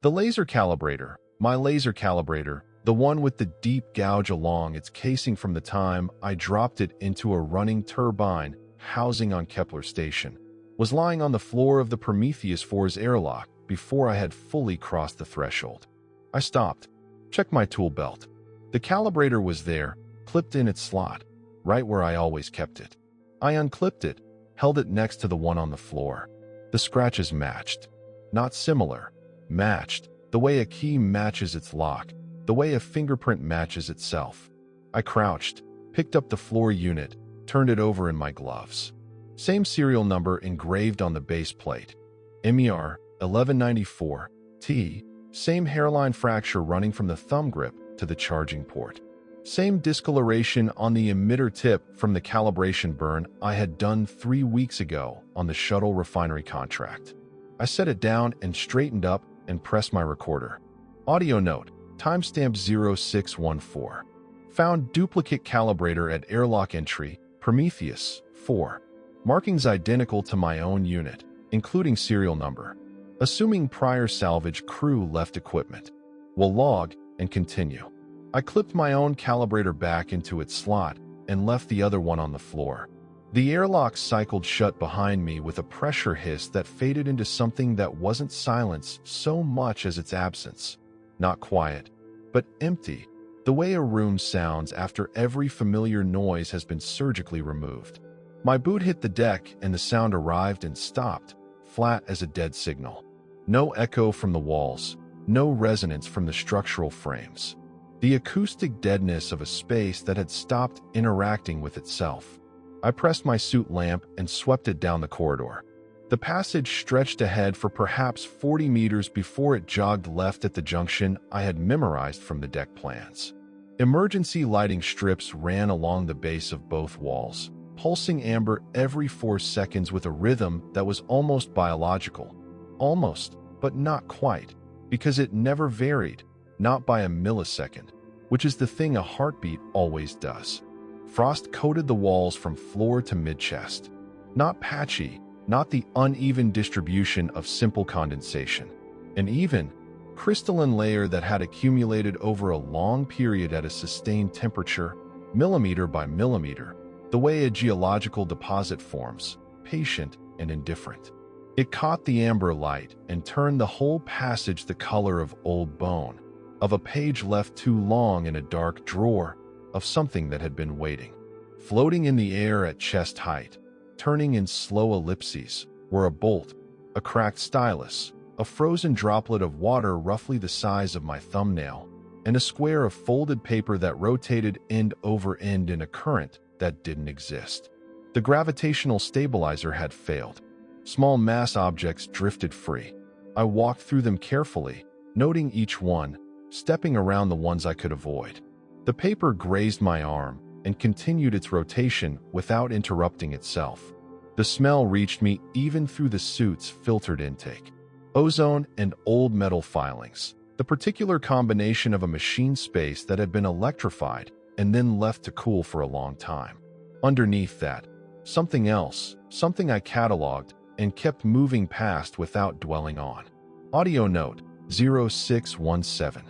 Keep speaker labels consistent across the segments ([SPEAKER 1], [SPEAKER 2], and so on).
[SPEAKER 1] The laser calibrator, my laser calibrator, the one with the deep gouge along its casing from the time I dropped it into a running turbine housing on Kepler Station, was lying on the floor of the Prometheus 4's airlock before I had fully crossed the threshold. I stopped, checked my tool belt. The calibrator was there, clipped in its slot, right where I always kept it. I unclipped it, held it next to the one on the floor. The scratches matched. Not similar. Matched. The way a key matches its lock. The way a fingerprint matches itself. I crouched, picked up the floor unit, turned it over in my gloves. Same serial number engraved on the base plate. MER 1194T. Same hairline fracture running from the thumb grip to the charging port. Same discoloration on the emitter tip from the calibration burn I had done 3 weeks ago on the shuttle refinery contract. I set it down and straightened up and pressed my recorder. Audio note, timestamp 0614. Found duplicate calibrator at airlock entry, Prometheus 4. Markings identical to my own unit, including serial number. Assuming prior salvage crew left equipment. Will log and continue. I clipped my own calibrator back into its slot and left the other one on the floor. The airlock cycled shut behind me with a pressure hiss that faded into something that wasn't silence so much as its absence. Not quiet, but empty, the way a room sounds after every familiar noise has been surgically removed. My boot hit the deck and the sound arrived and stopped, flat as a dead signal. No echo from the walls, no resonance from the structural frames. The acoustic deadness of a space that had stopped interacting with itself. I pressed my suit lamp and swept it down the corridor. The passage stretched ahead for perhaps 40 meters before it jogged left at the junction I had memorized from the deck plans. Emergency lighting strips ran along the base of both walls, pulsing amber every 4 seconds with a rhythm that was almost biological. Almost, but not quite, because it never varied, not by a millisecond, which is the thing a heartbeat always does. Frost coated the walls from floor to mid-chest. Not patchy, not the uneven distribution of simple condensation. An even, crystalline layer that had accumulated over a long period at a sustained temperature, millimeter by millimeter, the way a geological deposit forms, patient and indifferent. It caught the amber light and turned the whole passage the color of old bone, of a page left too long in a dark drawer, of something that had been waiting. Floating in the air at chest height, turning in slow ellipses, were a bolt, a cracked stylus, a frozen droplet of water roughly the size of my thumbnail, and a square of folded paper that rotated end over end in a current that didn't exist. The gravitational stabilizer had failed. Small mass objects drifted free. I walked through them carefully, noting each one, stepping around the ones I could avoid. The paper grazed my arm and continued its rotation without interrupting itself. The smell reached me even through the suit's filtered intake. Ozone and old metal filings, the particular combination of a machine space that had been electrified and then left to cool for a long time. Underneath that, something else, something I cataloged and kept moving past without dwelling on. Audio note 0617.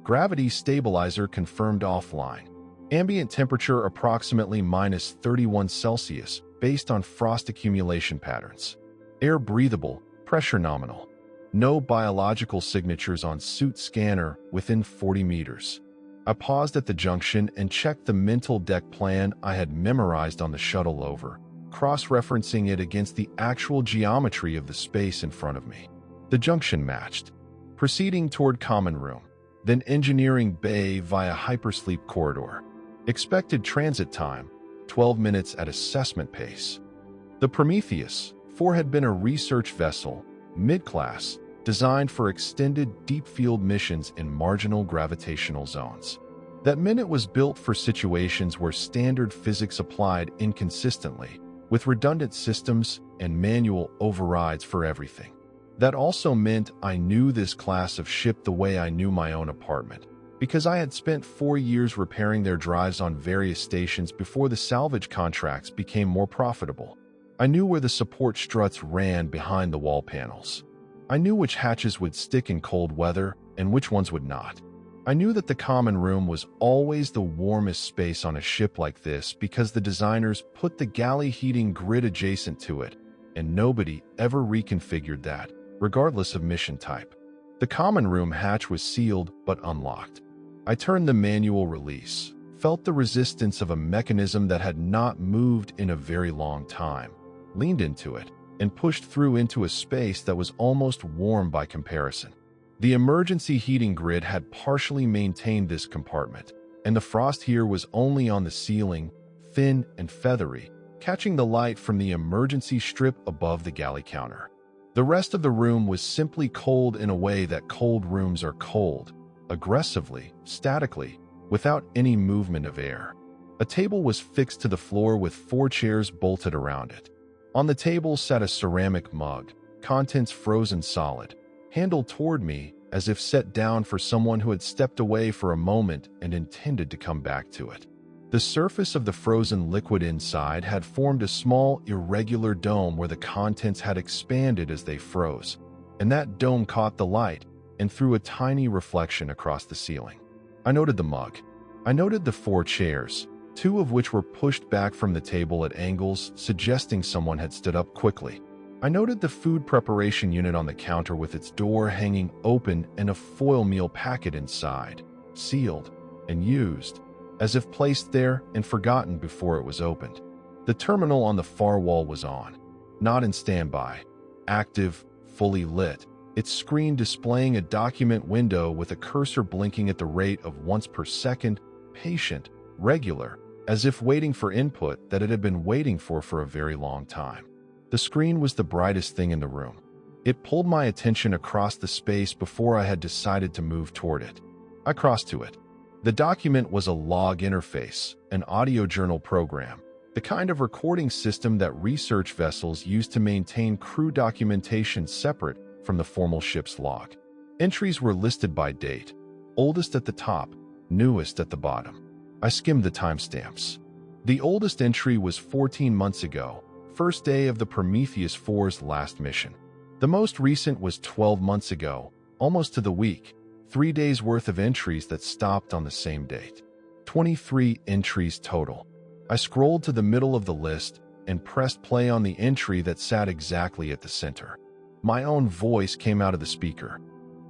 [SPEAKER 1] Gravity stabilizer confirmed offline. Ambient temperature approximately -31°C based on frost accumulation patterns. Air breathable, pressure nominal. No biological signatures on suit scanner within 40 meters. I paused at the junction and checked the mental deck plan I had memorized on the shuttle over, cross-referencing it against the actual geometry of the space in front of me. The junction matched. Proceeding toward common room, then engineering bay via hypersleep corridor. Expected transit time, 12 minutes at assessment pace. The Prometheus 4 had been a research vessel, mid-class, designed for extended deep-field missions in marginal gravitational zones. That meant it was built for situations where standard physics applied inconsistently, with redundant systems and manual overrides for everything. That also meant I knew this class of ship the way I knew my own apartment, because I had spent 4 years repairing their drives on various stations before the salvage contracts became more profitable. I knew where the support struts ran behind the wall panels. I knew which hatches would stick in cold weather and which ones would not. I knew that the common room was always the warmest space on a ship like this because the designers put the galley heating grid adjacent to it, and nobody ever reconfigured that, regardless of mission type. The common room hatch was sealed but unlocked. I turned the manual release, felt the resistance of a mechanism that had not moved in a very long time, leaned into it, and pushed through into a space that was almost warm by comparison. The emergency heating grid had partially maintained this compartment, and the frost here was only on the ceiling, thin and feathery, catching the light from the emergency strip above the galley counter. The rest of the room was simply cold in a way that cold rooms are cold, aggressively, statically, without any movement of air. A table was fixed to the floor with 4 chairs bolted around it. On the table sat a ceramic mug, contents frozen solid, handled toward me as if set down for someone who had stepped away for a moment and intended to come back to it. The surface of the frozen liquid inside had formed a small, irregular dome where the contents had expanded as they froze, and that dome caught the light and threw a tiny reflection across the ceiling. I noted the mug. I noted the 4 chairs, 2 of which were pushed back from the table at angles, suggesting someone had stood up quickly. I noted the food preparation unit on the counter with its door hanging open and a foil meal packet inside, sealed and used, as if placed there and forgotten before it was opened. The terminal on the far wall was on, not in standby, active, fully lit, its screen displaying a document window with a cursor blinking at the rate of once per second, patient, regular, as if waiting for input that it had been waiting for a very long time. The screen was the brightest thing in the room. It pulled my attention across the space before I had decided to move toward it. I crossed to it. The document was a log interface, an audio journal program, the kind of recording system that research vessels use to maintain crew documentation separate from the formal ship's log. Entries were listed by date, oldest at the top, newest at the bottom. I skimmed the timestamps. The oldest entry was 14 months ago, first day of the Prometheus 4's last mission. The most recent was 12 months ago, almost to the week, 3 days worth of entries that stopped on the same date. 23 entries total. I scrolled to the middle of the list and pressed play on the entry that sat exactly at the center. My own voice came out of the speaker.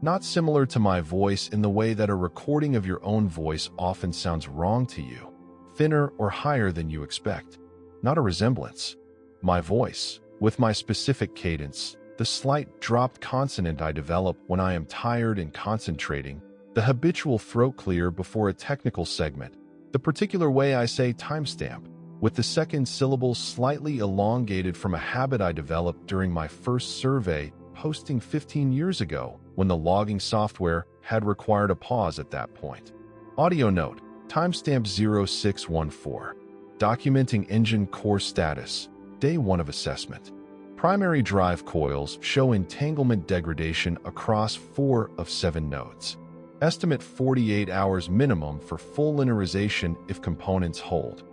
[SPEAKER 1] Not similar to my voice in the way that a recording of your own voice often sounds wrong to you, thinner or higher than you expect. Not a resemblance. My voice, with my specific cadence, the slight dropped consonant I develop when I am tired and concentrating, the habitual throat clear before a technical segment, the particular way I say timestamp, with the second syllable slightly elongated from a habit I developed during my first survey posting 15 years ago when the logging software had required a pause at that point. Audio note, timestamp 0614, documenting engine core status, day 1 of assessment. Primary drive coils show entanglement degradation across 4 of 7 nodes. Estimate 48 hours minimum for full linearization if components hold.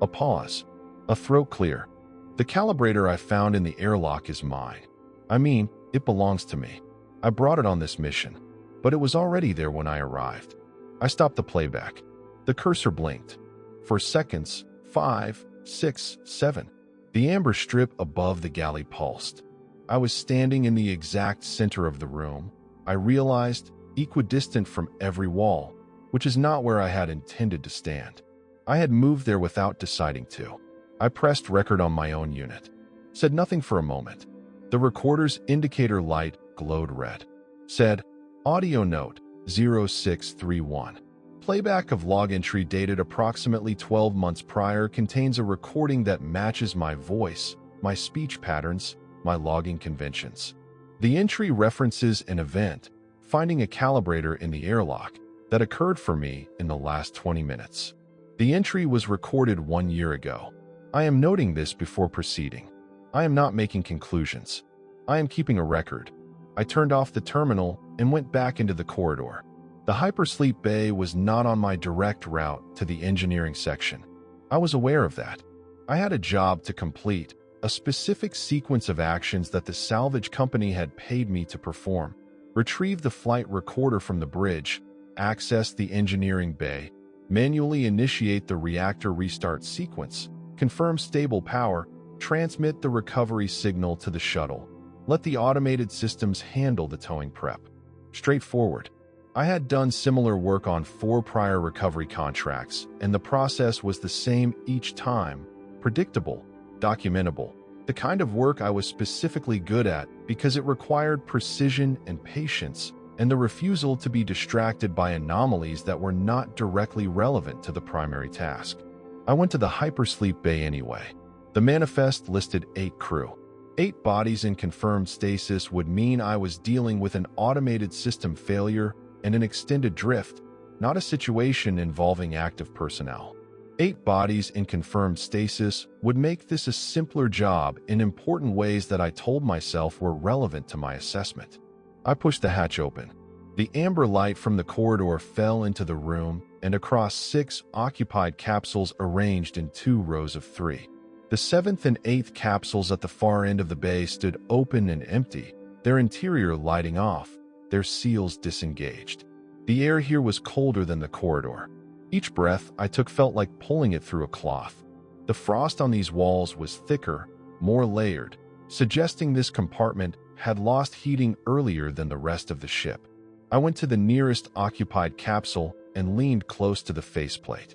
[SPEAKER 1] A pause. A throat clear. The calibrator I found in the airlock is mine. I mean, it belongs to me. I brought it on this mission, but it was already there when I arrived. I stopped the playback. The cursor blinked. For seconds, 5, 6, 7. The amber strip above the galley pulsed. I was standing in the exact center of the room. I realized, equidistant from every wall, which is not where I had intended to stand. I had moved there without deciding to. I pressed record on my own unit. Said nothing for a moment. The recorder's indicator light glowed red. Said, audio note 0631. Playback of log entry dated approximately 12 months prior contains a recording that matches my voice, my speech patterns, my logging conventions. The entry references an event, finding a calibrator in the airlock, that occurred for me in the last 20 minutes. The entry was recorded 1 year ago. I am noting this before proceeding. I am not making conclusions. I am keeping a record. I turned off the terminal and went back into the corridor. The hypersleep bay was not on my direct route to the engineering section. I was aware of that. I had a job to complete, a specific sequence of actions that the salvage company had paid me to perform. Retrieve the flight recorder from the bridge, access the engineering bay, manually initiate the reactor restart sequence, confirm stable power, transmit the recovery signal to the shuttle. Let the automated systems handle the towing prep. Straightforward. I had done similar work on 4 prior recovery contracts, and the process was the same each time. Predictable, documentable. The kind of work I was specifically good at because it required precision and patience, and the refusal to be distracted by anomalies that were not directly relevant to the primary task. I went to the hypersleep bay anyway. The manifest listed 8 crew. 8 bodies in confirmed stasis would mean I was dealing with an automated system failure and an extended drift, not a situation involving active personnel. 8 bodies in confirmed stasis would make this a simpler job in important ways that I told myself were relevant to my assessment. I pushed the hatch open. The amber light from the corridor fell into the room and across 6 occupied capsules arranged in 2 rows of 3. The 7th and 8th capsules at the far end of the bay stood open and empty, their interior lighting off, their seals disengaged. The air here was colder than the corridor. Each breath I took felt like pulling it through a cloth. The frost on these walls was thicker, more layered, suggesting this compartment had lost heating earlier than the rest of the ship. I went to the nearest occupied capsule and leaned close to the faceplate.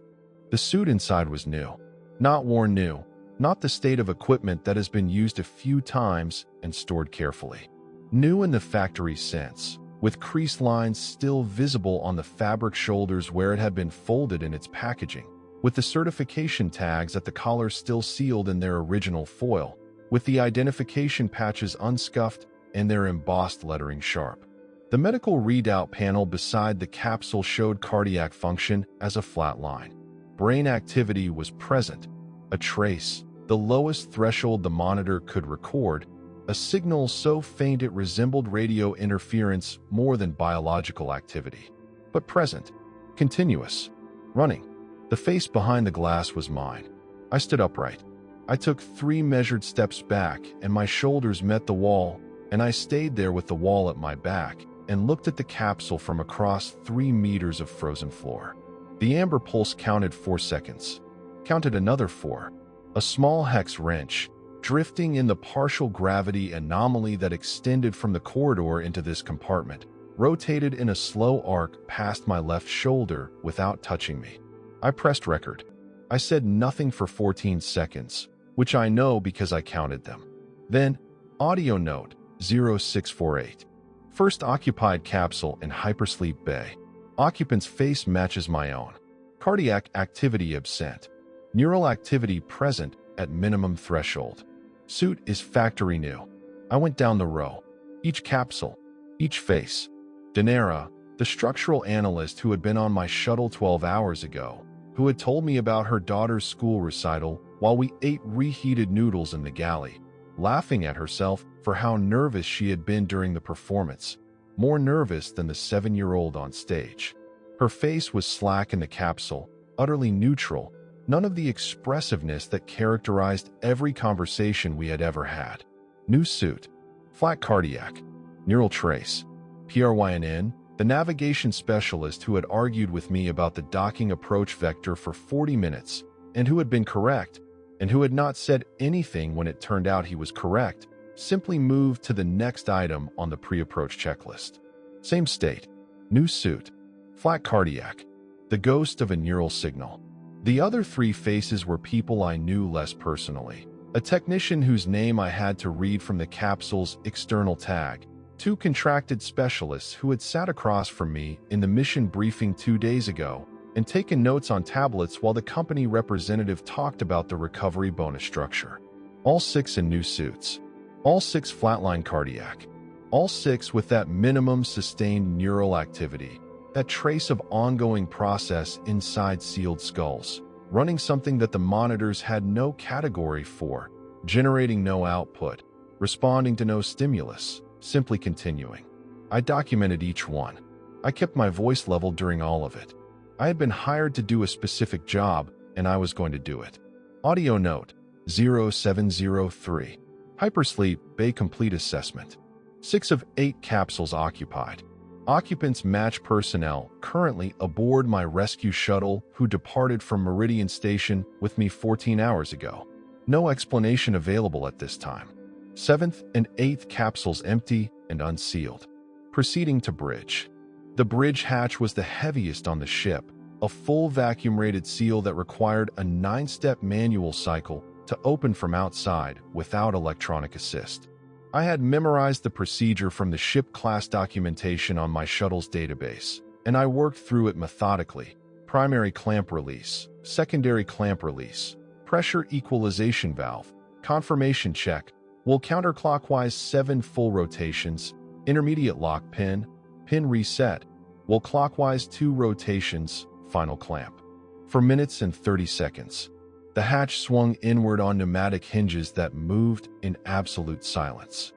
[SPEAKER 1] The suit inside was new. Not worn new, not the state of equipment that has been used a few times and stored carefully. New in the factory sense, with crease lines still visible on the fabric shoulders where it had been folded in its packaging, with the certification tags at the collar still sealed in their original foil, with the identification patches unscuffed and their embossed lettering sharp. The medical readout panel beside the capsule showed cardiac function as a flat line. Brain activity was present, a trace, the lowest threshold the monitor could record, a signal so faint it resembled radio interference more than biological activity. But present, continuous, running. The face behind the glass was mine. I stood upright. I took 3 measured steps back, and my shoulders met the wall, and I stayed there with the wall at my back and looked at the capsule from across 3 meters of frozen floor. The amber pulse counted 4 seconds. Counted another 4. A small hex wrench, drifting in the partial gravity anomaly that extended from the corridor into this compartment, rotated in a slow arc past my left shoulder without touching me. I pressed record. I said nothing for 14 seconds, which I know because I counted them. Then, audio note 0648. First occupied capsule in hypersleep bay. Occupant's face matches my own. Cardiac activity absent. Neural activity present at minimum threshold. Suit is factory new. I went down the row. Each capsule, each face. Daenerys, the structural analyst who had been on my shuttle 12 hours ago, who had told me about her daughter's school recital while we ate reheated noodles in the galley, laughing at herself for how nervous she had been during the performance, more nervous than the 7-year-old on stage. Her face was slack in the capsule, utterly neutral, none of the expressiveness that characterized every conversation we had ever had. New suit, flat cardiac, neural trace. PRYNN, the navigation specialist who had argued with me about the docking approach vector for 40 minutes, and who had been correct, and who had not said anything when it turned out he was correct, simply moved to the next item on the pre-approach checklist. Same state, new suit, flat cardiac, the ghost of a neural signal. The other 3 faces were people I knew less personally. A technician whose name I had to read from the capsule's external tag. 2 contracted specialists who had sat across from me in the mission briefing 2 days ago and taken notes on tablets while the company representative talked about the recovery bonus structure. All 6 in new suits. All 6 flatline cardiac. All 6 with that minimum sustained neural activity. That trace of ongoing process inside sealed skulls, running something that the monitors had no category for, generating no output, responding to no stimulus, simply continuing. I documented each one. I kept my voice level during all of it. I had been hired to do a specific job, and I was going to do it. Audio note 0703. Hypersleep Bay Complete Assessment. 6 of 8 capsules occupied. Occupants match personnel currently aboard my rescue shuttle who departed from Meridian Station with me 14 hours ago. No explanation available at this time. 7th and 8th capsules empty and unsealed. Proceeding to bridge. The bridge hatch was the heaviest on the ship, a full vacuum-rated seal that required a 9-step manual cycle to open from outside without electronic assist. I had memorized the procedure from the ship class documentation on my shuttle's database, and I worked through it methodically. Primary clamp release, secondary clamp release, pressure equalization valve, confirmation check, will counterclockwise 7 full rotations, intermediate lock pin, pin reset, will clockwise 2 rotations, final clamp. For minutes and 30 seconds, the hatch swung inward on pneumatic hinges that moved in absolute silence.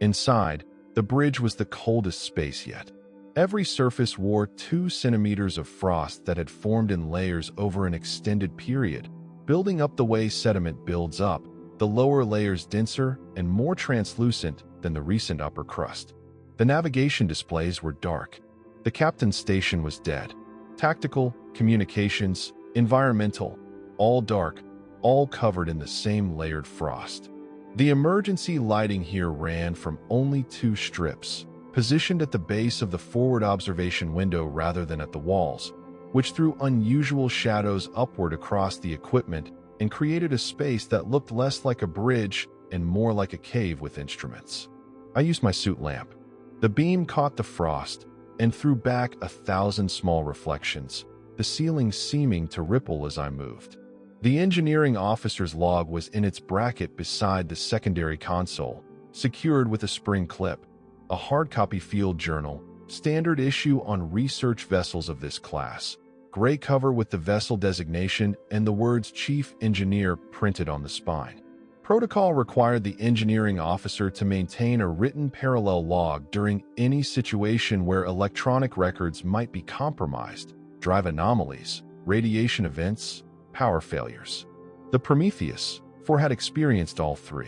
[SPEAKER 1] Inside, the bridge was the coldest space yet. Every surface wore 2 centimeters of frost that had formed in layers over an extended period, building up the way sediment builds up, the lower layers denser and more translucent than the recent upper crust. The navigation displays were dark. The captain's station was dead. Tactical, communications, environmental, all dark, all covered in the same layered frost. The emergency lighting here ran from only 2 strips, positioned at the base of the forward observation window rather than at the walls, which threw unusual shadows upward across the equipment and created a space that looked less like a bridge and more like a cave with instruments. I used my suit lamp. The beam caught the frost and threw back 1,000 small reflections, the ceiling seeming to ripple as I moved. The engineering officer's log was in its bracket beside the secondary console, secured with a spring clip. A hard-copy field journal, standard issue on research vessels of this class, gray cover with the vessel designation and the words Chief Engineer printed on the spine. Protocol required the engineering officer to maintain a written parallel log during any situation where electronic records might be compromised, drive anomalies, radiation events, power failures. The Prometheus 4 had experienced all 3.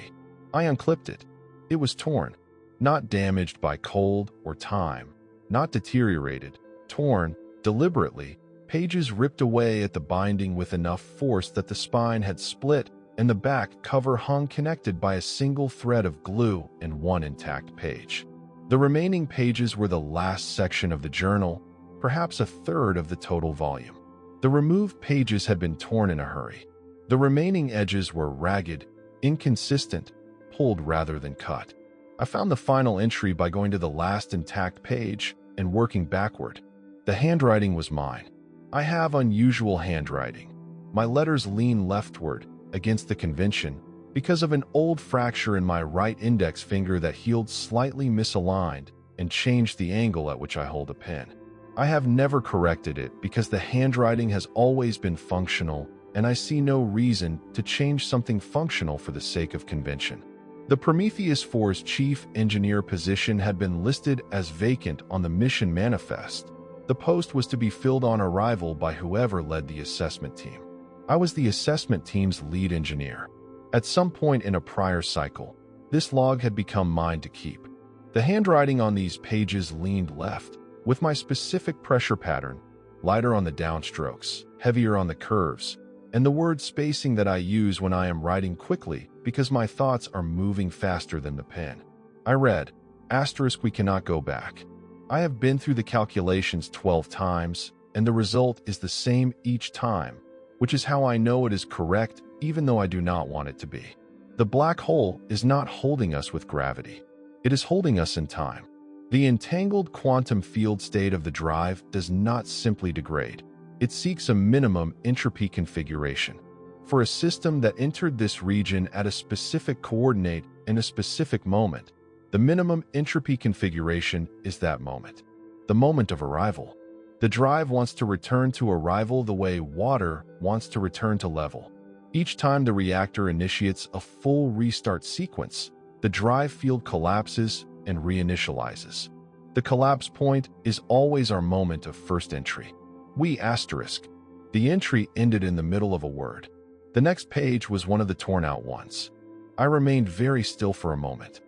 [SPEAKER 1] I unclipped it. It was torn, not damaged by cold or time, not deteriorated, torn, deliberately, pages ripped away at the binding with enough force that the spine had split and the back cover hung connected by a single thread of glue and 1 intact page. The remaining pages were the last section of the journal, perhaps 1/3 of the total volume. The removed pages had been torn in a hurry. The remaining edges were ragged, inconsistent, pulled rather than cut. I found the final entry by going to the last intact page and working backward. The handwriting was mine. I have unusual handwriting. My letters lean leftward, against the convention, because of an old fracture in my right index finger that healed slightly misaligned and changed the angle at which I hold a pen. I have never corrected it because the handwriting has always been functional, and I see no reason to change something functional for the sake of convention. The Prometheus 4's chief engineer position had been listed as vacant on the mission manifest. The post was to be filled on arrival by whoever led the assessment team. I was the assessment team's lead engineer. At some point in a prior cycle, this log had become mine to keep. The handwriting on these pages leaned left, with my specific pressure pattern, lighter on the downstrokes, heavier on the curves, and the word spacing that I use when I am writing quickly because my thoughts are moving faster than the pen. I read, *, we cannot go back. I have been through the calculations 12 times, and the result is the same each time, which is how I know it is correct even though I do not want it to be. The black hole is not holding us with gravity. It is holding us in time. The entangled quantum field state of the drive does not simply degrade. It seeks a minimum entropy configuration. For a system that entered this region at a specific coordinate in a specific moment, the minimum entropy configuration is that moment, the moment of arrival. The drive wants to return to arrival the way water wants to return to level. Each time the reactor initiates a full restart sequence, the drive field collapses and reinitializes. The collapse point is always our moment of first entry. The entry ended in the middle of a word. The next page was one of the torn-out ones. I remained very still for a moment.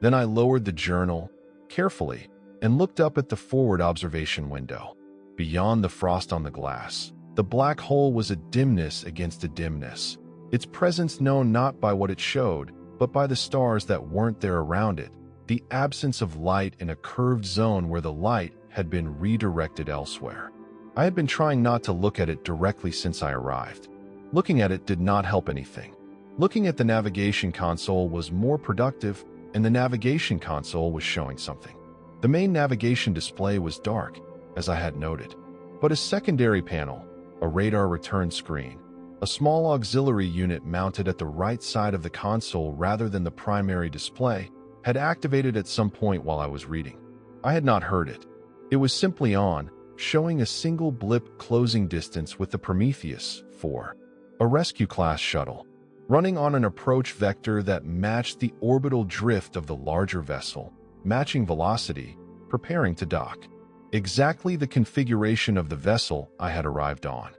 [SPEAKER 1] Then I lowered the journal carefully and looked up at the forward observation window. Beyond the frost on the glass, the black hole was a dimness against a dimness, its presence known not by what it showed, but by the stars that weren't there around it, the absence of light in a curved zone where the light had been redirected elsewhere. I had been trying not to look at it directly since I arrived. Looking at it did not help anything. Looking at the navigation console was more productive, and the navigation console was showing something. The main navigation display was dark, as I had noted, but a secondary panel, a radar return screen, a small auxiliary unit mounted at the right side of the console rather than the primary display, had activated at some point while I was reading. I had not heard it. It was simply on, showing a single blip closing distance with the Prometheus 4, a rescue-class shuttle, running on an approach vector that matched the orbital drift of the larger vessel, matching velocity, preparing to dock. Exactly the configuration of the vessel I had arrived on.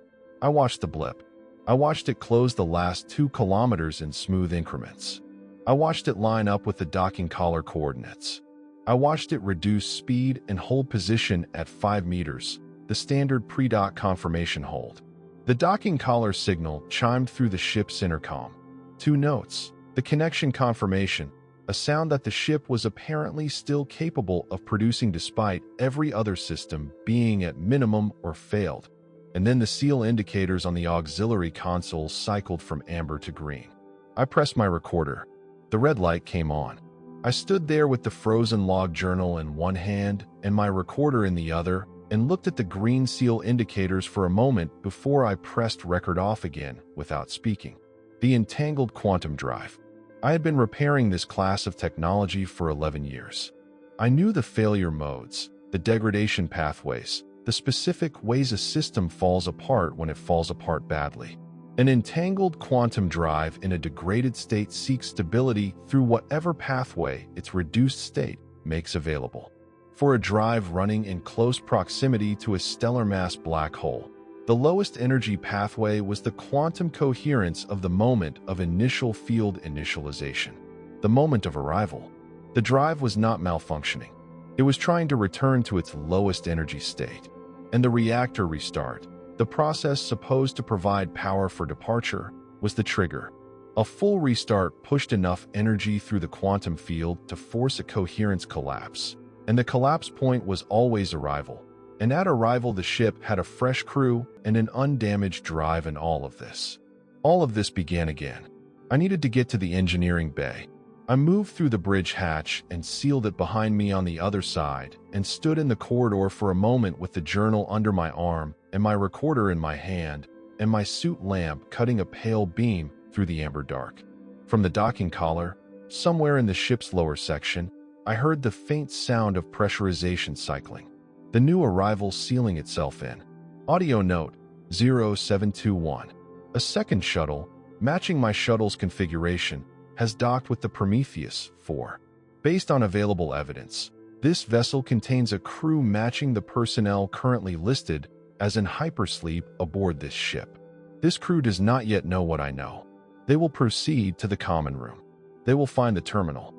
[SPEAKER 1] I watched the blip. I watched it close the last 2 kilometers in smooth increments. I watched it line up with the docking collar coordinates. I watched it reduce speed and hold position at 5 meters, the standard pre-dock confirmation hold. The docking collar signal chimed through the ship's intercom. 2 notes, the connection confirmation, a sound that the ship was apparently still capable of producing despite every other system being at minimum or failed. And then the seal indicators on the auxiliary console cycled from amber to green. I pressed my recorder. The red light came on. I stood there with the frozen log journal in one hand and my recorder in the other and looked at the green seal indicators for a moment before I pressed record off again without speaking. The entangled quantum drive. I had been repairing this class of technology for 11 years. I knew the failure modes, the degradation pathways, the specific ways a system falls apart when it falls apart badly. An entangled quantum drive in a degraded state seeks stability through whatever pathway its reduced state makes available. For a drive running in close proximity to a stellar mass black hole, the lowest energy pathway was the quantum coherence of the moment of initial field initialization, the moment of arrival. The drive was not malfunctioning. It was trying to return to its lowest energy state. And the reactor restart, the process supposed to provide power for departure, was the trigger. A full restart pushed enough energy through the quantum field to force a coherence collapse. And the collapse point was always arrival. And at arrival, the ship had a fresh crew and an undamaged drive in all of this. All of this began again. I needed to get to the engineering bay. I moved through the bridge hatch and sealed it behind me on the other side and stood in the corridor for a moment with the journal under my arm and my recorder in my hand and my suit lamp cutting a pale beam through the amber dark. From the docking collar, somewhere in the ship's lower section, I heard the faint sound of pressurization cycling. The new arrival sealing itself in. Audio note 0721. A second shuttle, matching my shuttle's configuration, has docked with the Prometheus 4. Based on available evidence, this vessel contains a crew matching the personnel currently listed as in hypersleep aboard this ship. This crew does not yet know what I know. They will proceed to the common room. They will find the terminal.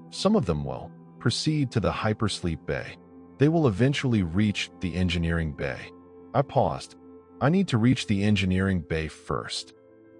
[SPEAKER 1] Some of them will, proceed to the hypersleep bay. They will eventually reach the engineering bay. I paused. I need to reach the engineering bay first.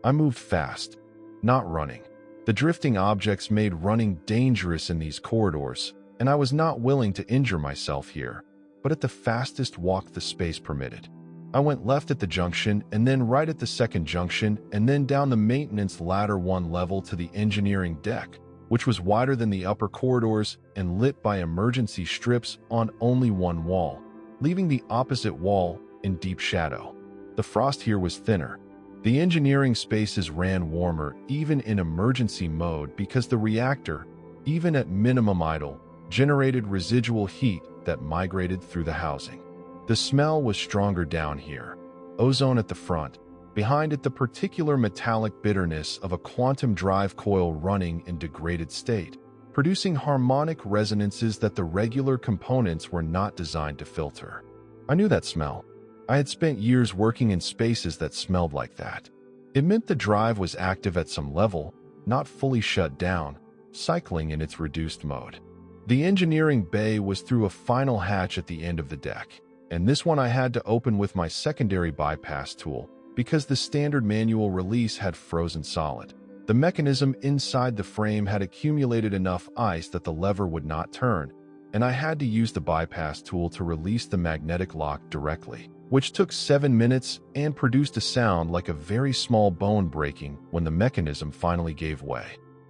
[SPEAKER 1] I moved fast, not running. The drifting objects made running dangerous in these corridors, and I was not willing to injure myself here, but at the fastest walk the space permitted. I went left at the junction and then right at the second junction and then down the maintenance ladder 1 level to the engineering deck, which was wider than the upper corridors and lit by emergency strips on only one wall, leaving the opposite wall in deep shadow. The frost here was thinner. The engineering spaces ran warmer even in emergency mode because the reactor, even at minimum idle, generated residual heat that migrated through the housing. The smell was stronger down here. Ozone at the front, behind it the particular metallic bitterness of a quantum drive coil running in degraded state, producing harmonic resonances that the regular components were not designed to filter. I knew that smell. I had spent years working in spaces that smelled like that. It meant the drive was active at some level, not fully shut down, cycling in its reduced mode. The engineering bay was through a final hatch at the end of the deck, and this one I had to open with my secondary bypass tool because the standard manual release had frozen solid. The mechanism inside the frame had accumulated enough ice that the lever would not turn, and I had to use the bypass tool to release the magnetic lock directly, which took 7 minutes and produced a sound like a very small bone breaking when the mechanism finally gave way.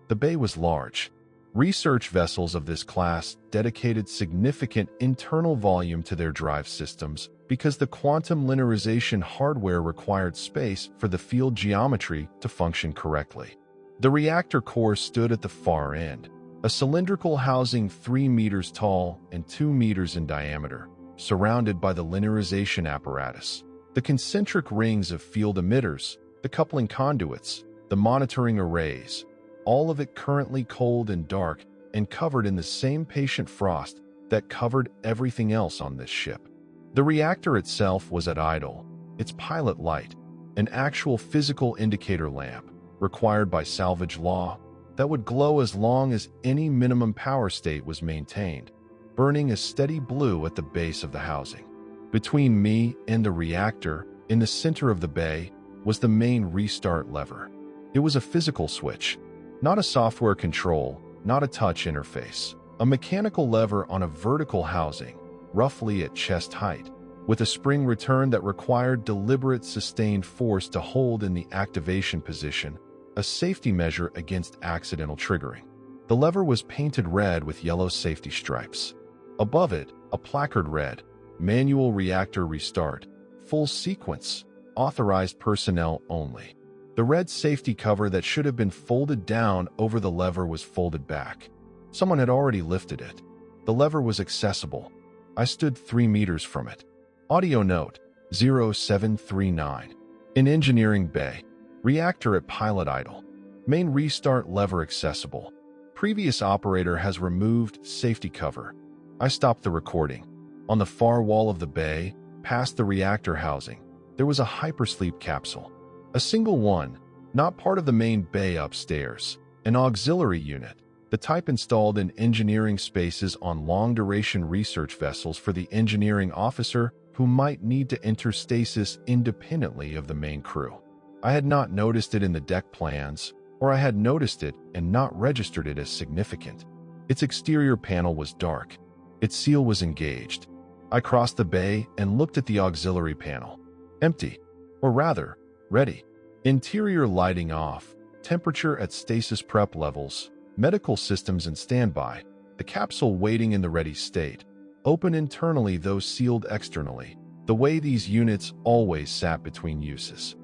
[SPEAKER 1] The bay was large. Research vessels of this class dedicated significant internal volume to their drive systems because the quantum linearization hardware required space for the field geometry to function correctly. The reactor core stood at the far end, a cylindrical housing 3 meters tall and 2 meters in diameter, surrounded by the linearization apparatus, the concentric rings of field emitters, the coupling conduits, the monitoring arrays, all of it currently cold and dark and covered in the same patient frost that covered everything else on this ship. The reactor itself was at idle, its pilot light, an actual physical indicator lamp, required by salvage law, that would glow as long as any minimum power state was maintained, burning a steady blue at the base of the housing. Between me and the reactor, in the center of the bay, was the main restart lever. It was a physical switch, not a software control, not a touch interface. A mechanical lever on a vertical housing, roughly at chest height, with a spring return that required deliberate sustained force to hold in the activation position, a safety measure against accidental triggering. The lever was painted red with yellow safety stripes. Above it, a placard read, "Manual reactor restart, full sequence, authorized personnel only." The red safety cover that should have been folded down over the lever was folded back. Someone had already lifted it. The lever was accessible. I stood 3 meters from it. Audio note, 0739. In engineering bay. Reactor at pilot idle. Main restart lever accessible. Previous operator has removed safety cover. I stopped the recording. On the far wall of the bay, past the reactor housing, there was a hypersleep capsule. A single one, not part of the main bay upstairs. An auxiliary unit, the type installed in engineering spaces on long-duration research vessels for the engineering officer who might need to enter stasis independently of the main crew. I had not noticed it in the deck plans, or I had noticed it and not registered it as significant. Its exterior panel was dark. Its seal was engaged. I crossed the bay and looked at the auxiliary panel. Empty, or rather, ready. Interior lighting off, temperature at stasis prep levels, medical systems in standby, the capsule waiting in the ready state. Open internally though sealed externally, the way these units always sat between uses.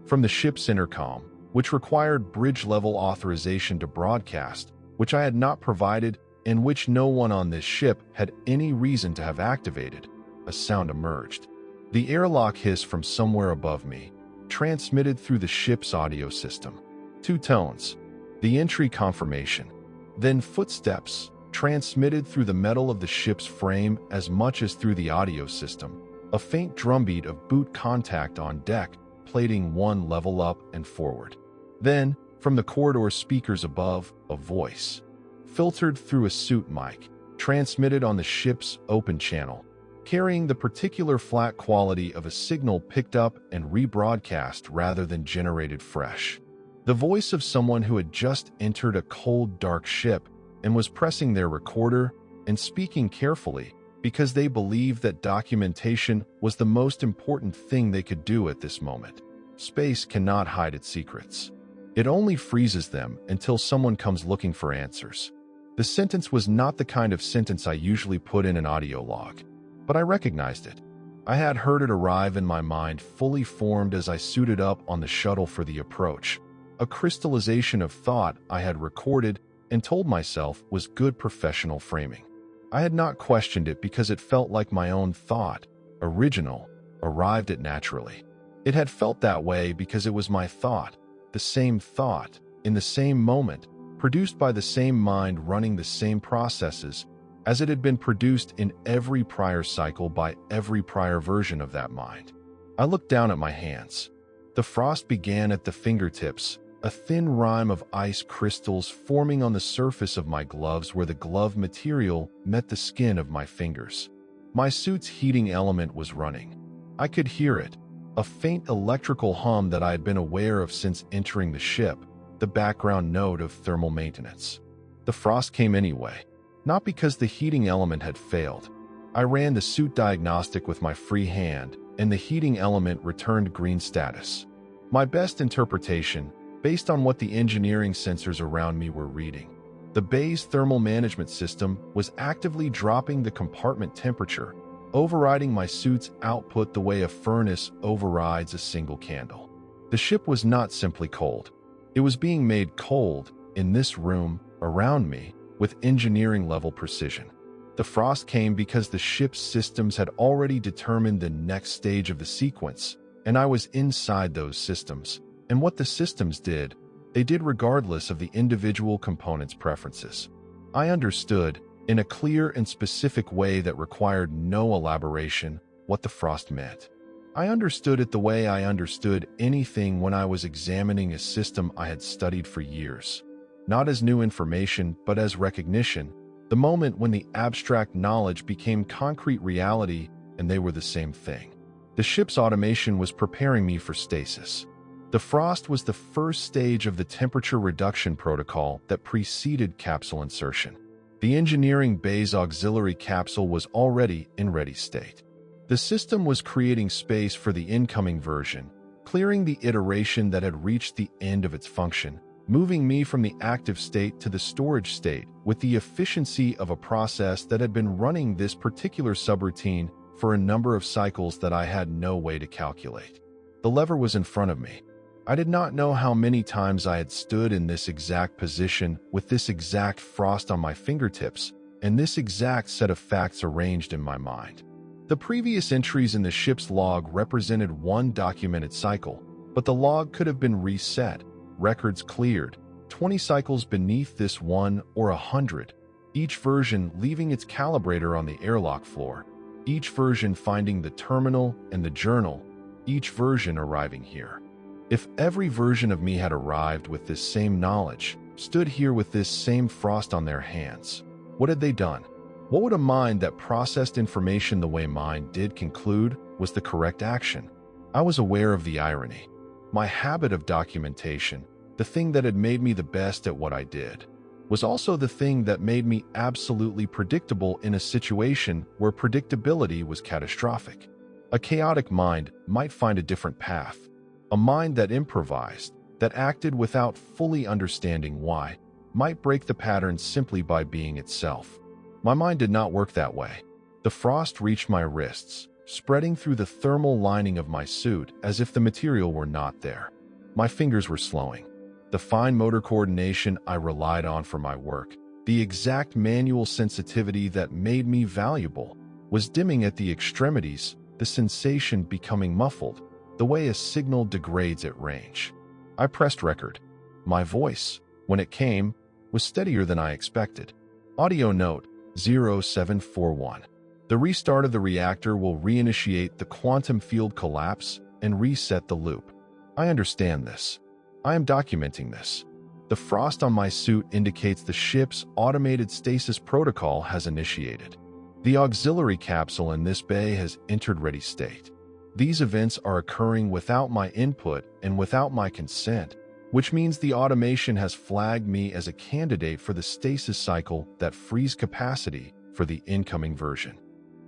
[SPEAKER 1] From the ship's intercom, which required bridge-level authorization to broadcast, which I had not provided and which no one on this ship had any reason to have activated, a sound emerged. The airlock hiss from somewhere above me, transmitted through the ship's audio system. 2 tones. The entry confirmation. Then footsteps, transmitted through the metal of the ship's frame as much as through the audio system. A faint drumbeat of boot contact on deck, plating 1 level up and forward. Then, from the corridor speakers above, a voice. Filtered through a suit mic, transmitted on the ship's open channel, carrying the particular flat quality of a signal picked up and rebroadcast rather than generated fresh. The voice of someone who had just entered a cold, dark ship and was pressing their recorder and speaking carefully because they believed that documentation was the most important thing they could do at this moment. Space cannot hide its secrets. It only freezes them until someone comes looking for answers. The sentence was not the kind of sentence I usually put in an audio log, but I recognized it. I had heard it arrive in my mind fully formed as I suited up on the shuttle for the approach. A crystallization of thought I had recorded and told myself was good professional framing. I had not questioned it because it felt like my own thought, original, arrived at naturally. It had felt that way because it was my thought, the same thought, in the same moment, produced by the same mind running the same processes, as it had been produced in every prior cycle by every prior version of that mind. I looked down at my hands. The frost began at the fingertips, a thin rime of ice crystals forming on the surface of my gloves where the glove material met the skin of my fingers. My suit's heating element was running. I could hear it, a faint electrical hum that I had been aware of since entering the ship, the background note of thermal maintenance. The frost came anyway, not because the heating element had failed. I ran the suit diagnostic with my free hand, and the heating element returned green status. My best interpretation, based on what the engineering sensors around me were reading. The bay's thermal management system was actively dropping the compartment temperature, overriding my suit's output the way a furnace overrides a single candle. The ship was not simply cold. It was being made cold, in this room, around me, with engineering-level precision. The frost came because the ship's systems had already determined the next stage of the sequence, and I was inside those systems. And what the systems did, they did regardless of the individual components' preferences. I understood, in a clear and specific way that required no elaboration, what the frost meant. I understood it the way I understood anything when I was examining a system I had studied for years. Not as new information, but as recognition, the moment when the abstract knowledge became concrete reality and they were the same thing. The ship's automation was preparing me for stasis. The frost was the first stage of the temperature reduction protocol that preceded capsule insertion. The engineering bay's auxiliary capsule was already in ready state. The system was creating space for the incoming version, clearing the iteration that had reached the end of its function, moving me from the active state to the storage state with the efficiency of a process that had been running this particular subroutine for a number of cycles that I had no way to calculate. The lever was in front of me. I did not know how many times I had stood in this exact position with this exact frost on my fingertips and this exact set of facts arranged in my mind. The previous entries in the ship's log represented one documented cycle, but the log could have been reset, records cleared, 20 cycles beneath this one or 100, each version leaving its calibrator on the airlock floor, each version finding the terminal and the journal, each version arriving here. If every version of me had arrived with this same knowledge, stood here with this same frost on their hands, what had they done? What would a mind that processed information the way mine did conclude was the correct action? I was aware of the irony. My habit of documentation, the thing that had made me the best at what I did, was also the thing that made me absolutely predictable in a situation where predictability was catastrophic. A chaotic mind might find a different path. A mind that improvised, that acted without fully understanding why, might break the pattern simply by being itself. My mind did not work that way. The frost reached my wrists, spreading through the thermal lining of my suit as if the material were not there. My fingers were slowing. The fine motor coordination I relied on for my work, the exact manual sensitivity that made me valuable, was dimming at the extremities, the sensation becoming muffled, the way a signal degrades at range. I pressed record. My voice, when it came, was steadier than I expected. Audio note 0741. The restart of the reactor will reinitiate the quantum field collapse and reset the loop. I understand this. I am documenting this. The frost on my suit indicates the ship's automated stasis protocol has initiated. The auxiliary capsule in this bay has entered ready state. These events are occurring without my input and without my consent, which means the automation has flagged me as a candidate for the stasis cycle that frees capacity for the incoming version.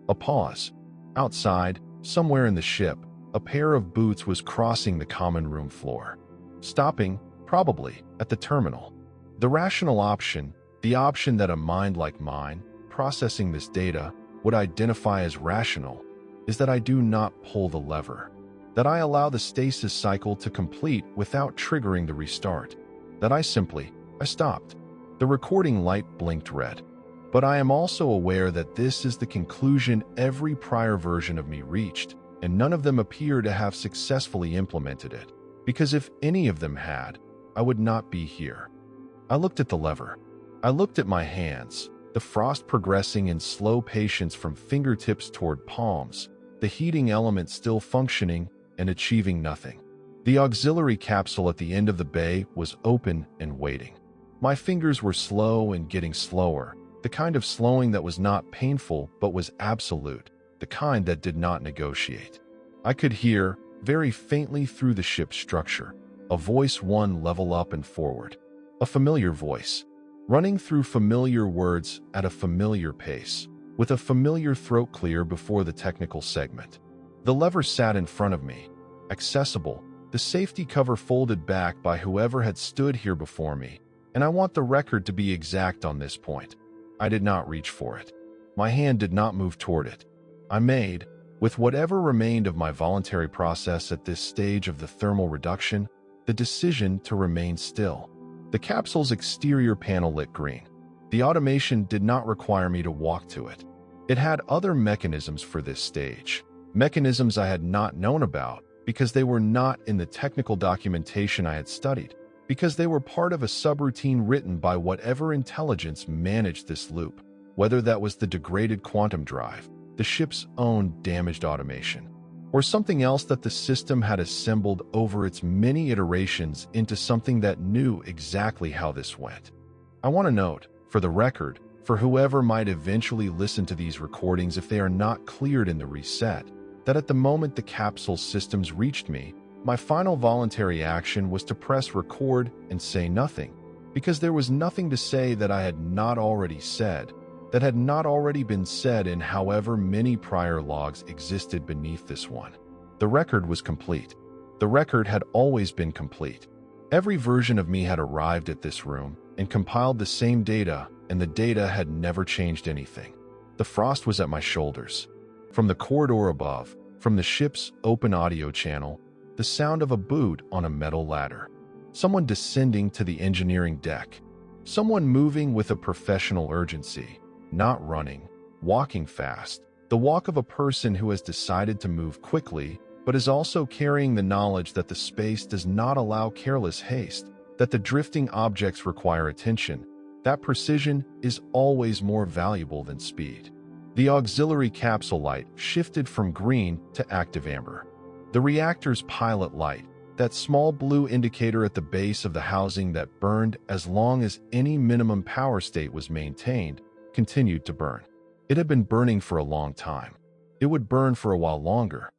[SPEAKER 1] A pause. Outside, somewhere in the ship, a pair of boots was crossing the common room floor. Stopping, probably, at the terminal. The rational option, the option that a mind like mine, processing this data, would identify as rational, is that I do not pull the lever, that I allow the stasis cycle to complete without triggering the restart, that I stopped. The recording light blinked red. But I am also aware that this is the conclusion every prior version of me reached, and none of them appear to have successfully implemented it, because if any of them had, I would not be here. I looked at the lever. I looked at my hands, the frost progressing in slow patience from fingertips toward palms, the heating element still functioning and achieving nothing. The auxiliary capsule at the end of the bay was open and waiting. My fingers were slow and getting slower, the kind of slowing that was not painful but was absolute, the kind that did not negotiate. I could hear, very faintly through the ship's structure, a voice one level up and forward. A familiar voice, running through familiar words at a familiar pace, with a familiar throat clear before the technical segment. The lever sat in front of me, accessible, the safety cover folded back by whoever had stood here before me, and I want the record to be exact on this point. I did not reach for it. My hand did not move toward it. I made, with whatever remained of my voluntary process at this stage of the thermal reduction, the decision to remain still. The capsule's exterior panel lit green. The automation did not require me to walk to it. It had other mechanisms for this stage, mechanisms I had not known about because they were not in the technical documentation I had studied, because they were part of a subroutine written by whatever intelligence managed this loop, whether that was the degraded quantum drive, the ship's own damaged automation, or something else that the system had assembled over its many iterations into something that knew exactly how this went. I want to note, for the record, for whoever might eventually listen to these recordings if they are not cleared in the reset, that at the moment the capsule systems reached me, my final voluntary action was to press record and say nothing, because there was nothing to say that I had not already said, that had not already been said in however many prior logs existed beneath this one. The record was complete. The record had always been complete. Every version of me had arrived at this room and compiled the same data, and the data had never changed anything. The frost was at my shoulders. From the corridor above, from the ship's open audio channel, the sound of a boot on a metal ladder. Someone descending to the engineering deck. Someone moving with a professional urgency, not running, walking fast. The walk of a person who has decided to move quickly, but is also carrying the knowledge that the space does not allow careless haste, that the drifting objects require attention, that precision is always more valuable than speed. The auxiliary capsule light shifted from green to active amber. The reactor's pilot light, that small blue indicator at the base of the housing that burned as long as any minimum power state was maintained, continued to burn. It had been burning for a long time. It would burn for a while longer.